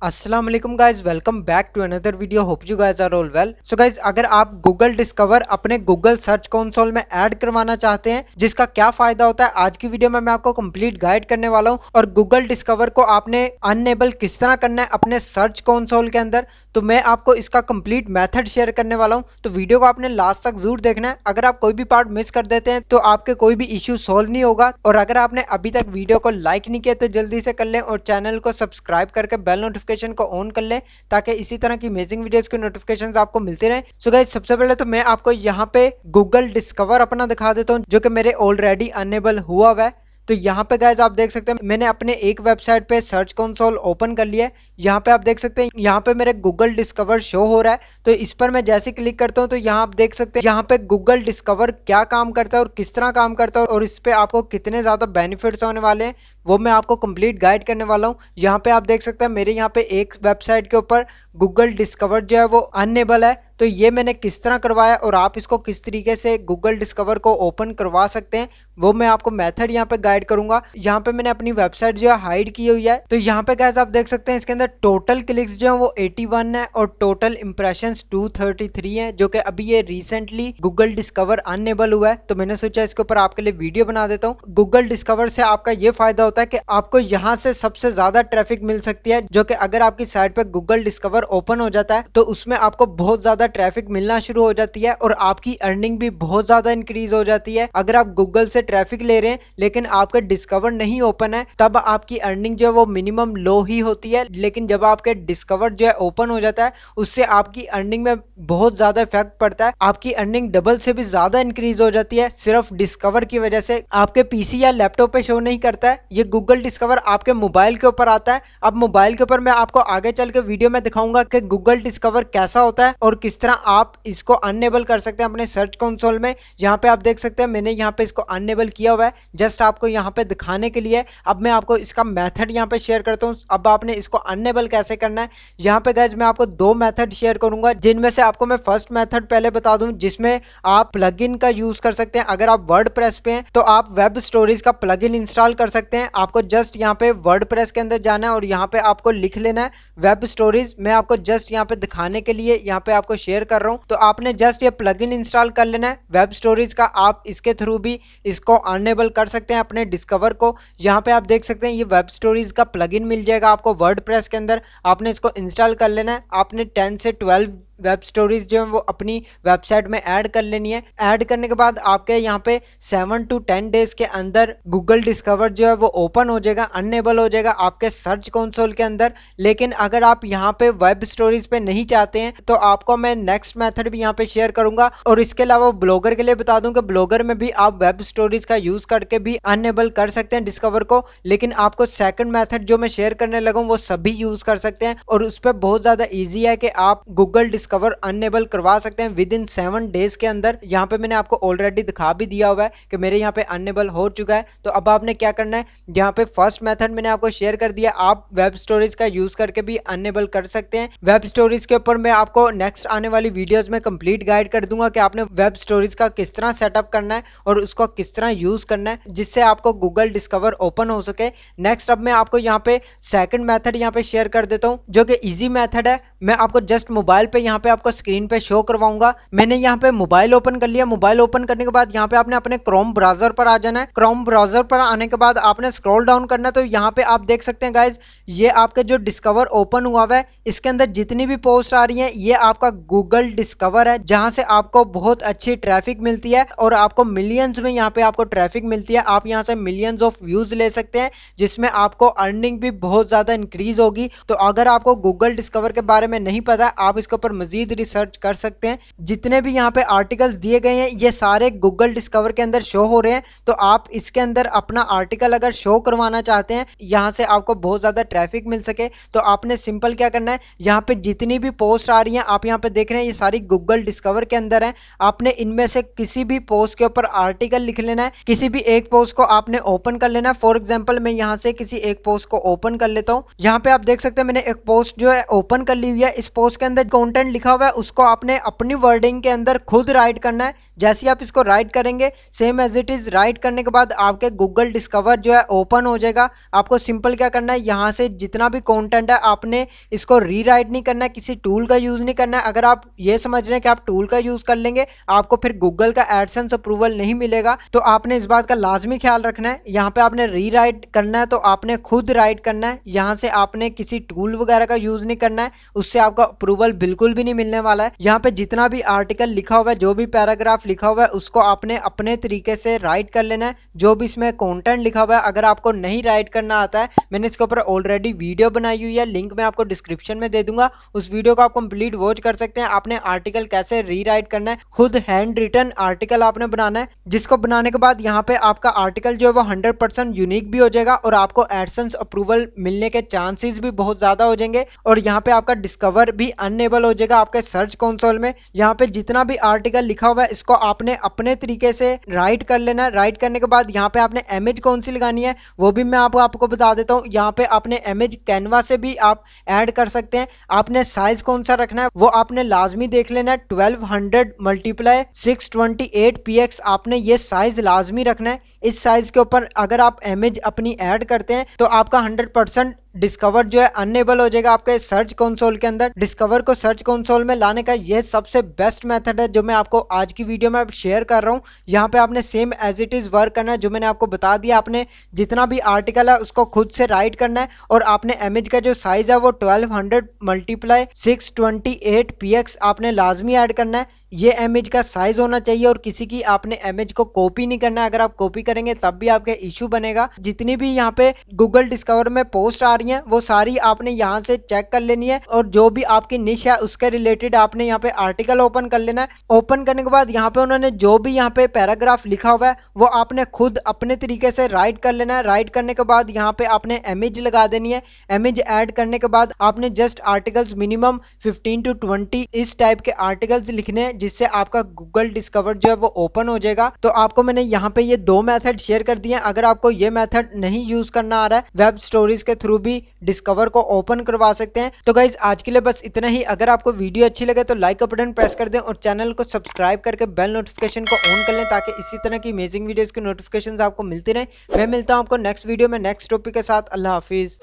अस्सलाम वालेकुम guys, welcome back to another video. Hope you guys are all well. So guys, अगर आप Google Discover अपने Google Search Console में add करवाना चाहते हैं, जिसका क्या फायदा होता है, आज की वीडियो में मैं आपको कंप्लीट गाइड करने वाला हूं। और गूगल डिस्कवर को आपने अनएबल किस तरह करना है अपने सर्च कंसोल के अंदर, तो मैं आपको इसका कंप्लीट मेथड शेयर करने वाला हूं। तो वीडियो को आपने लास्ट तक जरूर देखना है। अगर आप कोई भी पार्ट मिस कर देते हैं तो आपके कोई भी इश्यू सॉल्व नहीं होगा। और अगर आपने अभी तक वीडियो को लाइक नहीं किया तो जल्दी से कर लें और चैनल को सब्सक्राइब करके बेल नोटिफिकेशन को ऑन कर लें, ताकि इसी तरह की अमेजिंग वीडियोस की नोटिफिकेशंस आपको मिलती रहे। सो गाइस, सबसे पहले तो मैं आपको यहाँ पे गूगल डिस्कवर अपना दिखा देता हूँ, जो कि मेरे ऑलरेडी अनेबल हुआ हुआ है। तो यहाँ पे गाइज आप देख सकते हैं मैंने अपने एक वेबसाइट पे सर्च कंसोल ओपन कर लिया है। यहाँ पे आप देख सकते हैं यहाँ पे मेरे गूगल डिस्कवर शो हो रहा है। तो इस पर मैं जैसे क्लिक करता हूँ तो यहाँ आप देख सकते हैं यहाँ पे गूगल डिस्कवर क्या काम करता है और किस तरह काम करता है और इस पे आपको कितने ज्यादा बेनिफिट्स होने वाले हैं, वो मैं आपको कंप्लीट गाइड करने वाला हूँ। यहाँ पे आप देख सकते हैं मेरे यहाँ पे एक वेबसाइट के ऊपर गूगल डिस्कवर जो है वो अनएबल है। तो ये मैंने किस तरह करवाया और आप इसको किस तरीके से गूगल डिस्कवर को ओपन करवा सकते हैं, वो मैं आपको मेथड यहाँ पे गाइड करूंगा। यहाँ पे मैंने अपनी वेबसाइट जो है हाइड की हुई है। तो यहाँ पे गाइस आप देख सकते हैं इसके अंदर टोटल क्लिक्स जो है वो 81 है और टोटल इंप्रेशंस 233 है, जो कि अभी ये रिसेंटली गूगल डिस्कवर अनएबल हुआ है। तो मैंने सोचा इसके ऊपर आपके लिए वीडियो बना देता हूँ। गूगल डिस्कवर से आपका ये फायदा होता है कि आपको यहाँ से सबसे ज्यादा ट्रैफिक मिल सकती है, जो कि अगर आपकी साइट पे गूगल डिस्कवर ओपन हो जाता है तो उसमें आपको बहुत ज्यादा ट्रैफिक मिलना शुरू हो जाती है और आपकी अर्निंग भी बहुत ज्यादा इंक्रीज हो जाती है। अगर आप गूगल से ट्रैफिक ले रहे हैं लेकिन आपका डिस्कवर नहीं ओपन है, तब आपकी अर्निंग जो है वो मिनिमम लो ही होती है। लेकिन जब आपके डिस्कवर जो है ओपन हो जाता है, उससे आपकी अर्निंग में बहुत ज्यादा इफेक्ट पड़ता है। आपकी अर्निंग डबल से भी ज्यादा इंक्रीज हो जाती है सिर्फ डिस्कवर की वजह से। आपके पीसी या लैपटॉप पे शो नहीं करता है, ये गूगल डिस्कवर आपके मोबाइल के ऊपर आता है। अब मोबाइल के ऊपर मैं आपको आगे चल के वीडियो में दिखाऊंगा कि गूगल डिस्कवर कैसा होता है और किस तरह आप इसको अनएबल कर सकते हैं अपने सर्च कंसोल में। यहाँ पे आप देख सकते हैं मैंने यहाँ पे इसको अनएबल किया हुआ है, जस्ट आपको यहाँ पे दिखाने के लिए। अब मैं आपको इसका मेथड यहाँ पे शेयर करता हूँ। अब आपने इसको अनएबल कैसे करना है, यहाँ पे गाइस मैं आपको दो मेथड शेयर करूंगा, जिनमें से आपको मैं फर्स्ट मेथड पहले बता दूं, जिसमें आप प्लगइन का यूज कर सकते हैं। अगर आप वर्डप्रेस पे हैं तो आप वेब स्टोरीज का प्लगइन इंस्टॉल कर सकते हैं। आपको जस्ट यहाँ पे वर्डप्रेस के अंदर जाना है और यहाँ पे आपको लिख लेना है वेब स्टोरीज। मैं आपको जस्ट यहाँ पे दिखाने के लिए यहाँ पे आपको शेयर कर रहा हूँ। तो आपने जस्ट ये प्लगइन इंस्टॉल कर लेना है वेब स्टोरीज का। आप इसके थ्रू भी इसको अनएबल कर सकते हैं अपने डिस्कवर को। यहाँ पे आप देख सकते हैं ये वेब स्टोरीज का प्लगइन मिल जाएगा आपको वर्डप्रेस के अंदर। आपने इसको इंस्टॉल कर लेना है। आपने 10 से 12 वेब स्टोरीज जो है वो अपनी वेबसाइट में ऐड कर लेनी है। ऐड करने के बाद आपके यहाँ पे 7 to 10 डेज के अंदर गूगल डिस्कवर जो है वो ओपन हो जाएगा, अनएबल हो जाएगा आपके सर्च कंसोल के अंदर। लेकिन अगर आप यहाँ पे वेब स्टोरीज पे नहीं चाहते हैं तो आपको मैं नेक्स्ट मेथड भी यहाँ पे शेयर करूंगा। और इसके अलावा ब्लॉगर के लिए बता दूं कि ब्लॉगर में भी आप वेब स्टोरीज का यूज करके भी अनएबल कर सकते हैं डिस्कवर को। लेकिन आपको सेकंड मेथड जो मैं शेयर करने लगा हूं वो सभी यूज कर सकते हैं और उस पर बहुत ज्यादा ईजी है कि आप गूगल डिस्कवर अनएबल करवा सकते हैं विद इन 7 डेज के अंदर। यहाँ पे मैंने आपको ऑलरेडी दिखा भी दिया हुआ है कि मेरे यहाँ पे अनएबल हो चुका है। तो अब आपने क्या करना है, यहाँ पे फर्स्ट मेथड मैंने आपको शेयर कर दिया, आप वेब स्टोरीज का यूज करके भी अनएबल कर सकते हैं। वेब स्टोरीज के ऊपर मैं आपको नेक्स्ट आने वाली वीडियोज में कंप्लीट गाइड कर दूंगा कि आपने वेब स्टोरीज का किस तरह सेटअप करना है और उसको किस तरह यूज करना है, जिससे आपको गूगल डिस्कवर ओपन हो सके। नेक्स्ट अब मैं आपको यहाँ पे सेकंड मेथड यहाँ पे शेयर कर देता हूँ, जो कि इजी मेथड है। मैं आपको जस्ट मोबाइल पे यहाँ पे आपको स्क्रीन पे शो करवाऊंगा। मैंने यहाँ पे मोबाइल ओपन कर लिया। मोबाइल ओपन करने के बाद यहाँ पे आपने अपने क्रोम ब्राउजर पर आ जाना है। क्रोम ब्राउजर पर आने के बाद आपने स्क्रॉल डाउन करना है। तो यहाँ पे आप देख सकते हैं गाइज, ये आपके जो डिस्कवर ओपन हुआ है इसके अंदर जितनी भी पोस्ट आ रही है ये आपका गूगल डिस्कवर है, जहां से आपको बहुत अच्छी ट्रैफिक मिलती है और आपको मिलियंस में यहाँ पे आपको ट्रैफिक मिलती है। आप यहाँ से मिलियंस ऑफ व्यूज ले सकते हैं, जिसमें आपको अर्निंग भी बहुत ज्यादा इंक्रीज होगी। तो अगर आपको गूगल डिस्कवर के बारे में नहीं पता, आप इसके ऊपर मजीद रिसर्च कर सकते हैं। जितने भी यहाँ पे आर्टिकल्स दिए गए हैं ये सारे गूगल डिस्कवर के अंदर शो हो रहे हैं। तो आप इसके अंदर अपना आर्टिकल अगर शो करवाना चाहते हैं, यहाँ से आपको बहुत ज्यादा ट्रैफिक मिल सके, तो आपने सिंपल क्या करना है, यहाँ पे जितनी भी पोस्ट आ रही हैं आप यहाँ पे देख रहे हैं ये सारी गूगल डिस्कवर के अंदर है। आपने इनमें से किसी भी पोस्ट के ऊपर आर्टिकल लिख लेना है। किसी भी एक पोस्ट को आपने ओपन कर लेना है। फॉर एग्जाम्पल मैं यहाँ से किसी एक पोस्ट को ओपन कर लेता हूँ। यहाँ पे आप देख सकते हैं मैंने एक पोस्ट जो है ओपन कर ली हुई है। इस पोस्ट के अंदर कंटेंट लिखा हुआ है उसको आपने अपनी वर्डिंग के अंदर खुद राइट करना है। जैसे ही आप इसको राइट करेंगे same as it is write करने के बाद आपके गूगल डिस्कवर जो है ओपन हो जाएगा। आपको सिंपल क्या करना है, यहाँ से जितना भी कंटेंट है आपने इसको रीराइट नहीं करना है, किसी टूल का यूज नहीं करना है। अगर आप ये समझ रहे हैं कि आप टूल का यूज कर लेंगे आपको फिर गूगल का एडसेंस अप्रूवल नहीं मिलेगा, तो आपने इस बात का लाजमी ख्याल रखना है। यहाँ पे आपने रीराइट करना है तो आपने खुद राइट करना है, यहाँ से आपने किसी टूल वगैरह का यूज नहीं करना है, उससे आपका अप्रूवल बिल्कुल भी नहीं मिलने वाला है। यहाँ पे जितना भी आर्टिकल लिखा हुआ है, जो भी पैराग्राफ लिखा हुआ है उसको आपने अपने तरीके से राइट कर लेना है। जो भी इसमें कंटेंट लिखा हुआ है अगर आपको नहीं राइट करना आता है, मैंने इसके ऊपर ऑलरेडी वीडियो बनाई हुई है, लिंक मैं आपको डिस्क्रिप्शन में दे दूंगा, उस वीडियो को आप कंप्लीट वॉच कर सकते हैं। आपने आर्टिकल कैसे रीराइट करना है, खुद हैंड रिटन आर्टिकल आपने बनाना है, जिसको बनाने के बाद यहाँ पे आपका आर्टिकल जो है वो 100% यूनिक भी हो जाएगा और आपको एडसेंस अप्रूवल मिलने के चांसेस भी बहुत ज्यादा हो जाएंगे। और यहाँ पे आपका डिस्कवर भी अनएबल हो जाएगा आपके सर्च कंसोल में। यहाँ पे जितना भी आर्टिकल लिखा हुआ है इसको आपने अपने तरीके से राइट कर लेना है। राइट करने के बाद यहाँ पे आपने इमेज कौन सी लगानी है वो भी मैं आपको बता देता हूँ। यहाँ पे आपने इमेज कैनवा से भी आप ऐड कर सकते हैं। आपने साइज कौन सा रखना है वो आपने लाजमी देख लेना है। 1200 × 628 px आपने ये साइज लाजमी रखना है। इस साइज के ऊपर अगर आप इमेज अपनी ऐड करते हैं तो आपका 100% डिस्कवर जो है अनएबल हो जाएगा आपके सर्च कंसोल के अंदर। डिस्कवर को सर्च कंसोल में लाने का ये सबसे बेस्ट मेथड है जो मैं आपको आज की वीडियो में शेयर कर रहा हूँ। यहाँ पे आपने same as it is work करना है जो मैंने आपको बता दिया। आपने जितना भी आर्टिकल है उसको खुद से राइट करना है और आपने इमेज का जो साइज है वो 1200 × 628 px आपने लाजमी ऐड करना है। ये इमेज का साइज होना चाहिए और किसी की आपने इमेज को कॉपी नहीं करना है। अगर आप कॉपी करेंगे तब भी आपके इशू बनेगा। जितनी भी यहाँ पे गूगल डिस्कवर में पोस्ट आ रही हैं वो सारी आपने यहाँ से चेक कर लेनी है और जो भी आपकी निश है उसके रिलेटेड आपने यहाँ पे आर्टिकल ओपन कर लेना है। ओपन करने के बाद यहाँ पे उन्होंने जो भी यहाँ पे पैराग्राफ लिखा हुआ है वो आपने खुद अपने तरीके से राइट कर लेना है। राइट करने के बाद यहाँ पे आपने इमेज लगा देनी है। इमेज ऐड करने के बाद आपने जस्ट आर्टिकल्स मिनिमम 15 to 20 इस टाइप के आर्टिकल्स लिखने हैं जिससे आपका गूगल डिस्कवर जो है वो ओपन हो जाएगा। तो आपको मैंने यहाँ पे ये दो मेथड शेयर कर दिए हैं। अगर आपको ये मेथड नहीं यूज करना आ रहा है, वेब स्टोरीज के थ्रू भी डिस्कवर को ओपन करवा सकते हैं। तो गाइज आज के लिए बस इतना ही। अगर आपको वीडियो अच्छी लगे तो लाइक का बटन प्रेस कर दें और चैनल को सब्सक्राइब करके बेल नोटिफिकेशन को ऑन कर लें ताकि इसी तरह की अमेजिंग वीडियोस की नोटिफिकेशन आपको मिलती रहे। मैं मिलता हूँ आपको नेक्स्ट वीडियो में नेक्स्ट टॉपिक के साथ। अल्लाह हाफिज।